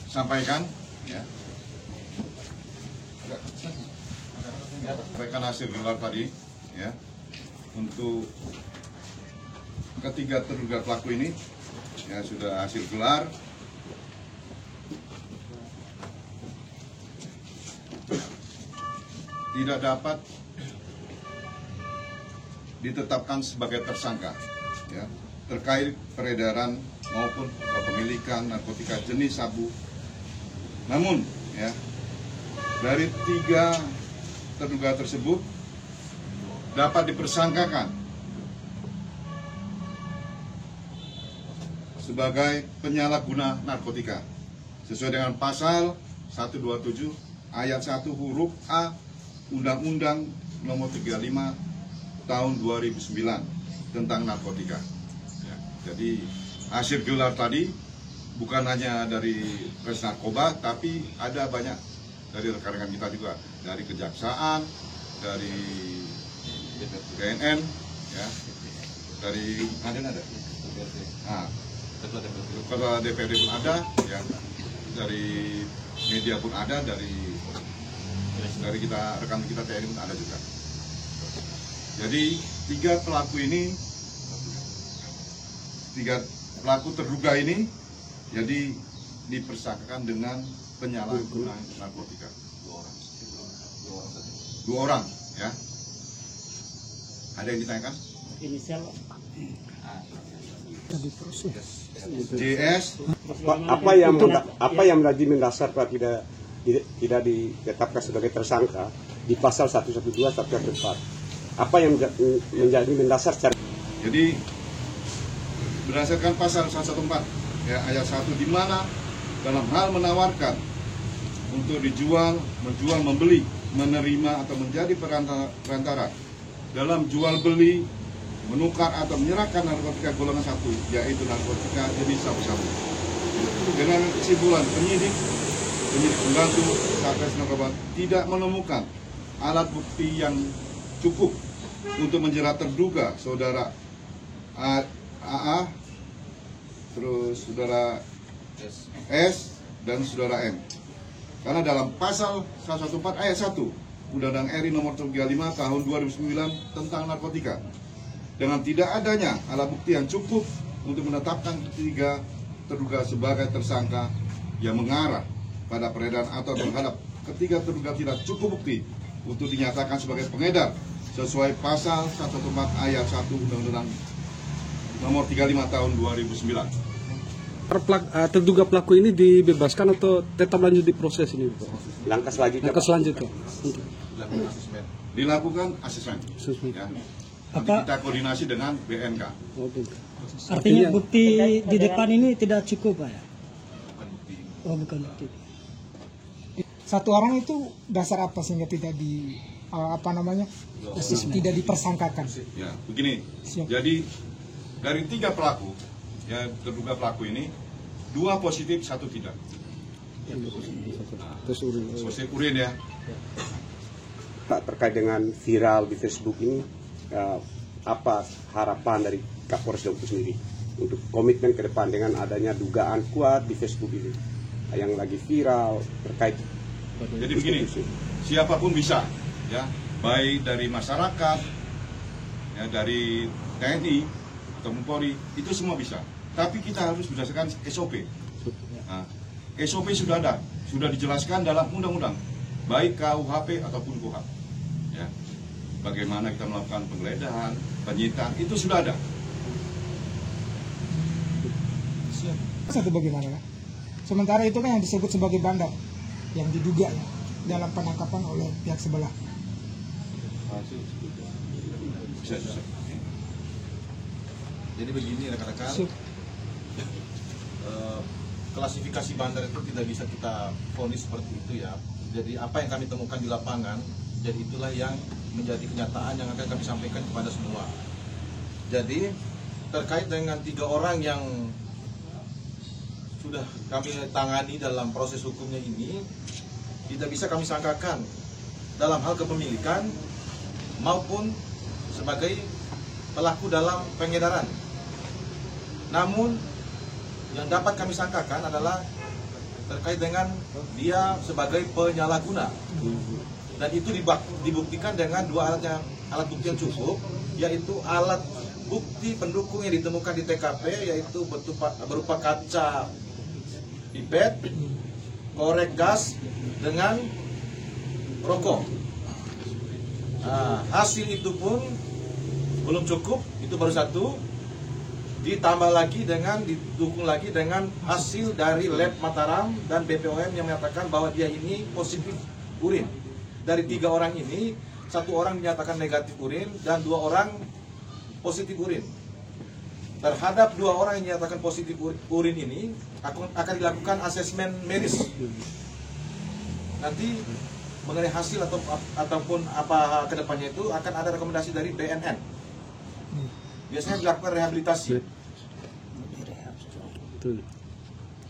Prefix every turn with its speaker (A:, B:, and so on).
A: sampaikan ya. Sampaikan hasil gelar tadi ya. Untuk ketiga terduga pelaku ini ya sudah hasil gelar. Tidak dapat ditetapkan sebagai tersangka ya, terkait peredaran maupun kepemilikan narkotika jenis sabu. Namun ya, dari tiga terduga tersebut dapat dipersangkakan sebagai penyalahguna narkotika sesuai dengan pasal 127 ayat 1 huruf A Undang-Undang Nomor 35 Tahun 2009 tentang narkotika. Ya, jadi hasil gelar tadi bukan hanya dari Res Narkoba, tapi ada banyak dari rekan-rekan kita juga, dari Kejaksaan, dari BNN, ya, dari ada. Nah, Ketua DPRD pun ada, ya, dari media pun ada, dari kita rekan kita TNI pun ada juga. Jadi tiga pelaku terduga ini jadi dipersangkakan dengan penyalahgunaan narkotika. Dua orang ya. Ada yang ditanyakan? Inisial JS.
B: Apa yang menjadi mendasar Pak tidak ditetapkan sebagai tersangka di pasal 112 Satgas 4? Apa yang menjadi mendasar secara...
A: Jadi berdasarkan pasal 114 ya, ayat 1, di mana dalam hal menawarkan untuk dijual, menjual, membeli, menerima atau menjadi perantara dalam jual beli, menukar atau menyerahkan narkotika golongan 1, yaitu narkotika jenis sabu-sabu. Dengan kesimpulan penyidik membantu Satgas Narkoba tidak menemukan alat bukti yang cukup untuk menjerat terduga saudara AA, terus saudara S dan saudara M. Karena dalam pasal 114 ayat 1 Undang-Undang RI Nomor 35 Tahun 2009 tentang narkotika, dengan tidak adanya alat bukti yang cukup untuk menetapkan ketiga terduga sebagai tersangka yang mengarah pada peredaran atau terhadap ketiga terduga tidak cukup bukti untuk dinyatakan sebagai pengedar sesuai pasal 114 ayat 1 Undang-Undang Nomor 35 Tahun 2009.
C: Terduga pelaku ini dibebaskan atau tetap lanjut di proses ini?
B: Langkah selanjutnya
A: dilakukan asesmen. Ya. Nanti kita koordinasi dengan BNK.
D: Artinya bukti di depan ini tidak cukup, Pak ya? Bukan bukti.
E: Satu orang itu dasar apa sehingga tidak tidak dipersangkakan?
A: Ya, begini. Jadi dari tiga pelaku, ya terduga pelaku ini, 2 positif, 1 tidak. Positif urin ya.
B: Pak, terkait dengan viral di Facebook ini, apa harapan dari Kapolres Depok sendiri untuk komitmen ke depan dengan adanya dugaan kuat di Facebook ini yang lagi viral terkait?
A: Jadi begini, siapapun bisa, ya, baik dari masyarakat, ya, dari TNI atau Polri, itu semua bisa. Tapi kita harus berdasarkan SOP. Nah, SOP sudah ada, sudah dijelaskan dalam undang-undang, baik KUHP ataupun KUHP. Ya, bagaimana kita melakukan penggeledahan, penyitaan, itu sudah ada.
E: Satu bagaimana? Sementara itu kan yang disebut sebagai bandar, yang diduga ya, dalam penangkapan oleh pihak sebelah.
F: Jadi begini rekan-rekan, klasifikasi bandar itu tidak bisa kita vonis seperti itu ya. Jadi apa yang kami temukan di lapangan, jadi itulah yang menjadi kenyataan yang akan kami sampaikan kepada semua. Jadi terkait dengan 3 orang yang sudah kami tangani dalam proses hukumnya ini, tidak bisa kami sangkakan dalam hal kepemilikan maupun sebagai pelaku dalam pengedaran. Namun Yang dapat kami sangkakan adalah terkait dengan dia sebagai penyalahguna. Dan itu dibuktikan dengan dua alat bukti yang cukup, yaitu alat bukti pendukung yang ditemukan di TKP, yaitu berupa kaca pipet, korek gas dengan rokok. Nah, hasil itu pun belum cukup, itu baru satu. Ditambah lagi dengan didukung lagi dengan hasil dari lab Mataram dan BPOM yang menyatakan bahwa dia ini positif urin. Dari 3 orang ini, 1 orang dinyatakan negatif urin dan 2 orang positif urin. Terhadap 2 orang yang dinyatakan positif urin ini akan dilakukan asesmen medis. Nanti mengenai hasil ataupun apa kedepannya itu akan ada rekomendasi dari BNN. Biasanya dilakukan rehabilitasi.
C: Betul.